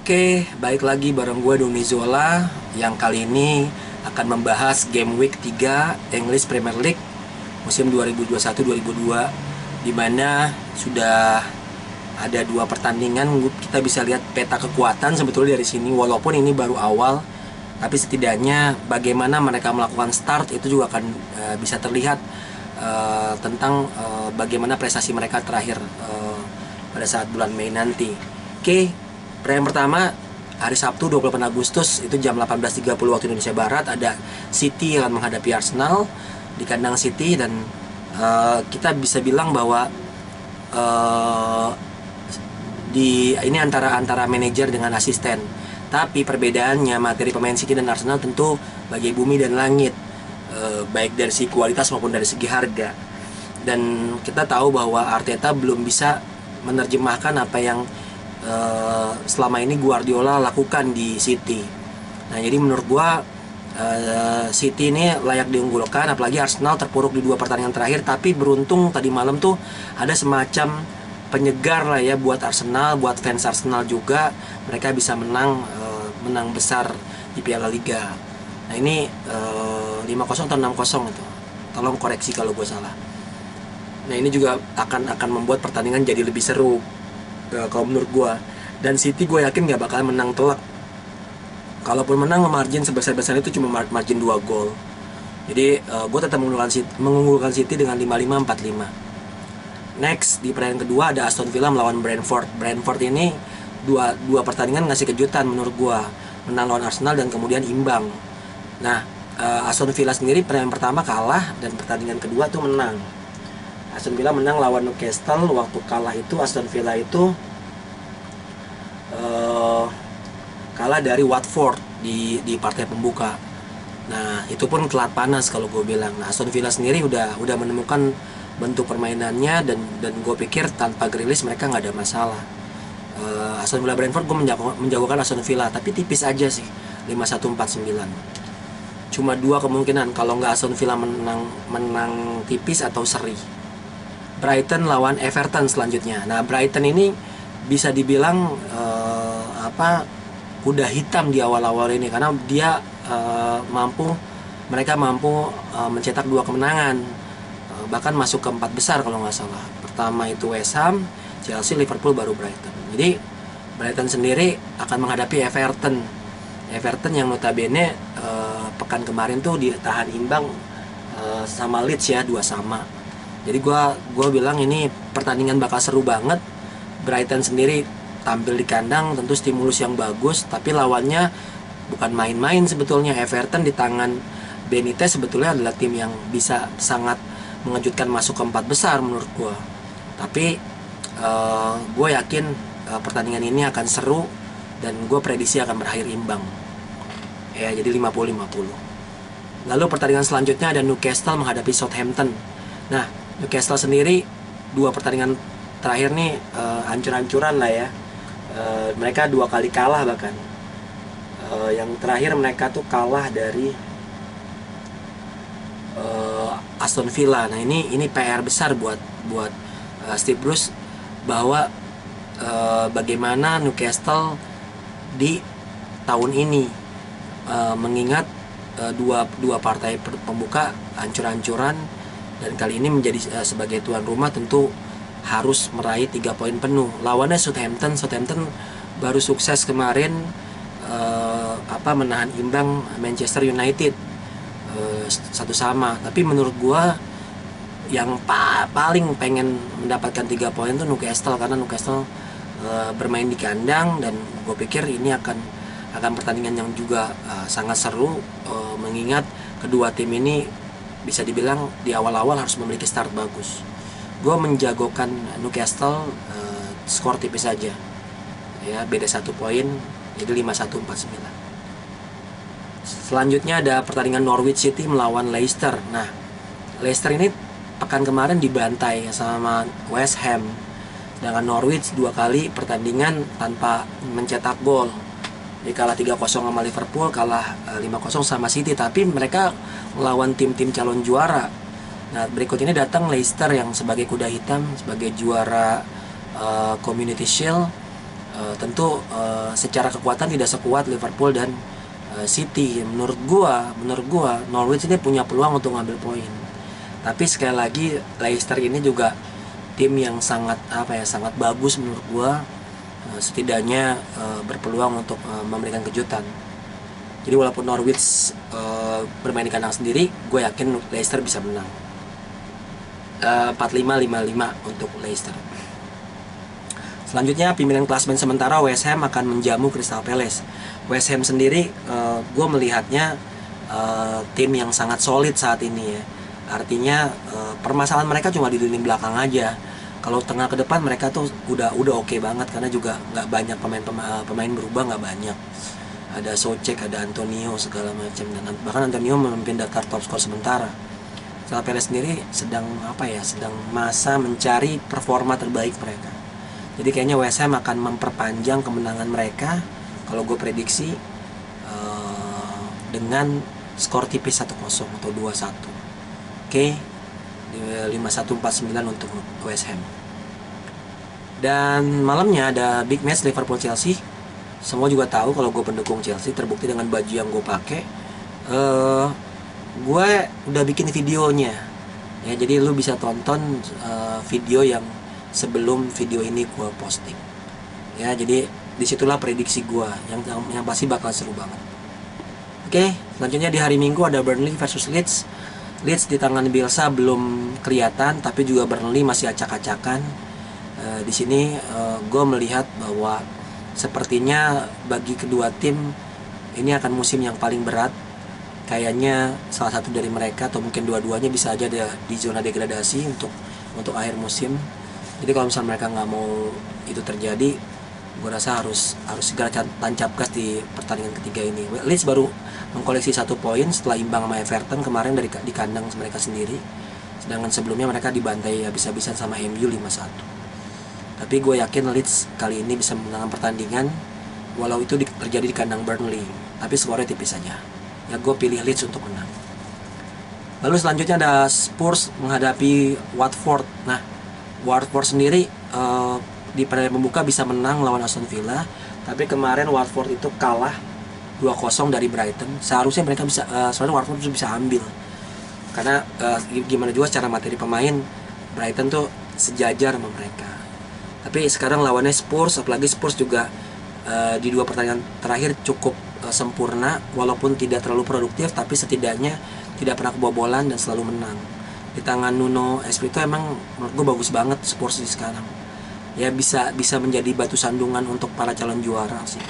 Oke, baik lagi bareng gue Doni Zola yang kali ini akan membahas Game Week 3 English Premier League musim 2021-2022, di mana sudah ada dua pertandingan. Kita bisa lihat peta kekuatan sebetulnya dari sini, walaupun ini baru awal, tapi setidaknya bagaimana mereka melakukan start itu juga akan bisa terlihat tentang bagaimana prestasi mereka terakhir pada saat bulan Mei nanti. Oke, pertandingan pertama hari Sabtu 28 Agustus itu jam 18.30 waktu Indonesia Barat, ada City yang akan menghadapi Arsenal di kandang City, dan kita bisa bilang bahwa ini antara manajer dengan asisten. Tapi perbedaannya materi pemain City dan Arsenal tentu bagai bumi dan langit, baik dari segi kualitas maupun dari segi harga. Dan kita tahu bahwa Arteta belum bisa menerjemahkan apa yang selama ini Guardiola lakukan di City. Nah, jadi menurut gua City ini layak diunggulkan, apalagi Arsenal terpuruk di dua pertandingan terakhir. Tapi beruntung tadi malam tuh ada semacam penyegar lah ya buat Arsenal, buat fans Arsenal juga. Mereka bisa menang besar di Piala Liga. Nah, ini 5-0 atau 6-0 itu. Tolong koreksi kalau gue salah. Nah, ini juga akan membuat pertandingan jadi lebih seru kalau menurut gue. Dan City gue yakin gak bakal menang telak. Kalaupun menang, margin sebesar-besar itu cuma margin 2 gol. Jadi gue tetap mengunggulkan City dengan 5-5, 4-5. Next, di pertandingan kedua ada Aston Villa melawan Brentford. Brentford ini dua pertandingan ngasih kejutan menurut gue. Menang lawan Arsenal dan kemudian imbang. Nah, Aston Villa sendiri pertandingan pertama kalah dan pertandingan kedua tuh menang. Aston Villa menang lawan Newcastle. Waktu kalah itu Aston Villa itu kalah dari Watford di partai pembuka. Nah, itu pun telat panas kalau gue bilang. Nah, Aston Villa sendiri udah menemukan bentuk permainannya, dan gue pikir tanpa Grealish mereka nggak ada masalah. Aston Villa Brentford gue menjagokan Aston Villa, tapi tipis aja sih, 5-1, 4-9. Cuma dua kemungkinan, kalau nggak Aston Villa menang tipis atau seri. Brighton lawan Everton selanjutnya. Nah, Brighton ini bisa dibilang kuda hitam di awal-awal ini, karena dia mereka mampu mencetak dua kemenangan, bahkan masuk ke 4 besar kalau nggak salah. Pertama itu West Ham, Chelsea, Liverpool, baru Brighton. Jadi Brighton sendiri akan menghadapi Everton yang notabene pekan kemarin tuh ditahan imbang sama Leeds ya, 2-2. Jadi gue bilang ini pertandingan bakal seru banget. Brighton sendiri tampil di kandang, tentu stimulus yang bagus, tapi lawannya bukan main-main sebetulnya. Everton di tangan Benitez sebetulnya adalah tim yang bisa sangat mengejutkan masuk ke 4 besar menurut gue. Tapi gue yakin pertandingan ini akan seru, dan gue prediksi akan berakhir imbang ya, jadi 50-50. Lalu pertandingan selanjutnya ada Newcastle menghadapi Southampton. Nah, Newcastle sendiri dua pertandingan terakhir nih hancur-hancuran lah ya. Mereka 2 kali kalah bahkan. Yang terakhir mereka tuh kalah dari Aston Villa. Nah, ini PR besar buat Steve Bruce, bahwa bagaimana Newcastle di tahun ini, mengingat dua partai pembuka hancur-hancuran, dan kali ini menjadi sebagai tuan rumah tentu harus meraih 3 poin penuh. Lawannya Southampton baru sukses kemarin menahan imbang Manchester United 1-1. Tapi menurut gua yang paling pengen mendapatkan 3 poin itu Newcastle, karena Newcastle bermain di kandang, dan gue pikir ini akan pertandingan yang juga sangat seru, mengingat kedua tim ini bisa dibilang di awal-awal harus memiliki start bagus. Gue menjagokan Newcastle skor tipis saja ya, beda 1 poin, jadi 5-1, 4-9. Selanjutnya ada pertandingan Norwich City melawan Leicester. Nah, Leicester ini pekan kemarin dibantai sama West Ham, sedangkan Norwich 2 kali pertandingan tanpa mencetak gol. Jadi kalah 3-0 sama Liverpool, kalah 5-0 sama City, tapi mereka melawan tim-tim calon juara. Nah, berikut ini datang Leicester yang sebagai kuda hitam, sebagai juara Community Shield. Tentu secara kekuatan tidak sekuat Liverpool dan City. Menurut gua Norwich ini punya peluang untuk ngambil poin. Tapi sekali lagi Leicester ini juga tim yang sangat sangat bagus menurut gua. Setidaknya berpeluang untuk memberikan kejutan. Jadi walaupun Norwich bermain di kandang sendiri, gue yakin Leicester bisa menang. 45-55 untuk Leicester. Selanjutnya pimpinan klasemen sementara West Ham akan menjamu Crystal Palace. West Ham sendiri gue melihatnya tim yang sangat solid saat ini ya. Artinya permasalahan mereka cuma di lini belakang aja. Kalau tengah ke depan mereka tuh udah oke banget, karena juga nggak banyak pemain berubah, nggak banyak. Ada Soucek, ada Antonio segala macam, dan bahkan Antonio memimpin daftar top skor sementara. Crystal Palace sendiri sedang masa mencari performa terbaik mereka. Jadi kayaknya West Ham akan memperpanjang kemenangan mereka, kalau gue prediksi dengan skor tipis 1-0 atau 2-1. Oke, 51-49 untuk West Ham. Dan malamnya ada big match Liverpool-Chelsea. Semua juga tahu kalau gue pendukung Chelsea, terbukti dengan baju yang gue pakai. Gue udah bikin videonya ya, jadi lu bisa tonton video yang sebelum video ini gue posting ya. Jadi disitulah prediksi gue yang pasti bakal seru banget. Oke, selanjutnya di hari Minggu ada Burnley versus Leeds. Leeds di tangan Bielsa belum kelihatan, tapi juga Burnley masih acak-acakan. Di sini gue melihat bahwa sepertinya bagi kedua tim ini akan musim yang paling berat. Kayaknya salah satu dari mereka atau mungkin dua-duanya bisa aja ada di zona degradasi untuk akhir musim. Jadi kalau misalnya mereka nggak mau itu terjadi, gue rasa harus segera tancap gas di pertandingan ketiga ini. Leeds baru mengkoleksi 1 poin setelah imbang sama Everton kemarin di kandang mereka sendiri. Sedangkan sebelumnya mereka dibantai habis-habisan sama MU 5-1. Tapi gue yakin Leeds kali ini bisa menangkan pertandingan, walau itu terjadi di kandang Burnley. Tapi skornya tipis saja. Ya gue pilih Leeds untuk menang. Lalu selanjutnya ada Spurs menghadapi Watford. Nah, Watford sendiri di pertandingan pembuka bisa menang lawan Aston Villa, tapi kemarin Watford itu kalah 2-0 dari Brighton. Seharusnya mereka bisa, soalnya Watford bisa ambil, karena gimana juga secara materi pemain Brighton tuh sejajar sama mereka. Tapi sekarang lawannya Spurs, apalagi Spurs juga di 2 pertandingan terakhir cukup sempurna, walaupun tidak terlalu produktif, tapi setidaknya tidak pernah kebobolan dan selalu menang. Di tangan Nuno Espirito emang menurut gue bagus banget Spurs di sekarang. Ya bisa menjadi batu sandungan untuk para calon juara sih.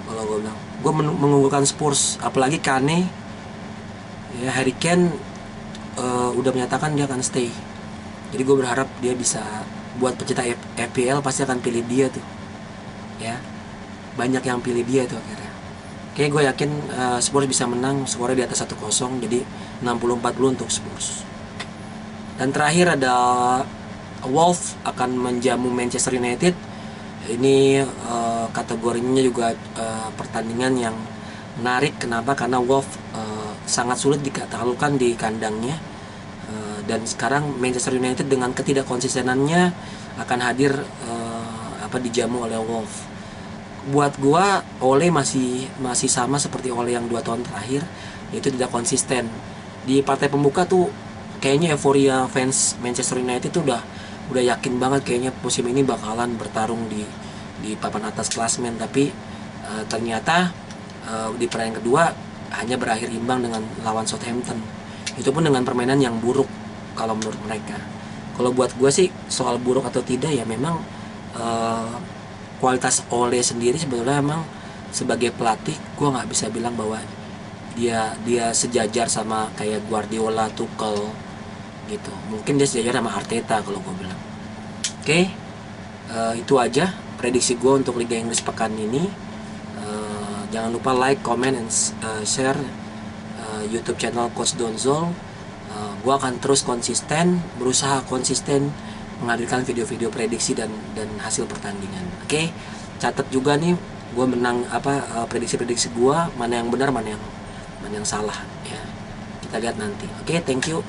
Kalau gue bilang, gue mengunggulkan Spurs, apalagi Kane. Ya, Harry Kane udah menyatakan dia akan stay. Jadi gue berharap dia bisa, buat pecinta FPL pasti akan pilih dia tuh. Ya, banyak yang pilih dia tuh akhirnya. Oke, gue yakin Spurs bisa menang, skornya di atas 1-0, jadi 60-40 untuk Spurs. Dan terakhir ada Wolves akan menjamu Manchester United. Ini kategorinya juga pertandingan yang menarik. Kenapa? Karena Wolves sangat sulit ditaklukkan di kandangnya. Dan sekarang Manchester United dengan ketidakkonsistenannya akan hadir dijamu oleh Wolves. Buat gua Ole masih sama seperti Ole yang 2 tahun terakhir, yaitu tidak konsisten. Di partai pembuka tuh kayaknya euforia fans Manchester United tuh udah yakin banget kayaknya musim ini bakalan bertarung di papan atas klasmen, tapi ternyata di pertandingan kedua hanya berakhir imbang dengan lawan Southampton. Itu pun dengan permainan yang buruk kalau menurut mereka. Kalau buat gue sih soal buruk atau tidak ya memang kualitas Ole sendiri sebetulnya emang sebagai pelatih gue nggak bisa bilang bahwa dia sejajar sama kayak Guardiola, Tuchel gitu. Mungkin dia sejajar sama Arteta kalau gue bilang. Oke, itu aja prediksi gue untuk Liga Inggris pekan ini. Jangan lupa like, comment, and share YouTube channel Coach Donzol. Gue akan terus berusaha konsisten menghadirkan video-video prediksi dan hasil pertandingan. Oke, catat juga nih gue menang prediksi-prediksi gue, mana yang benar mana yang salah ya. Kita lihat nanti. Oke, thank you.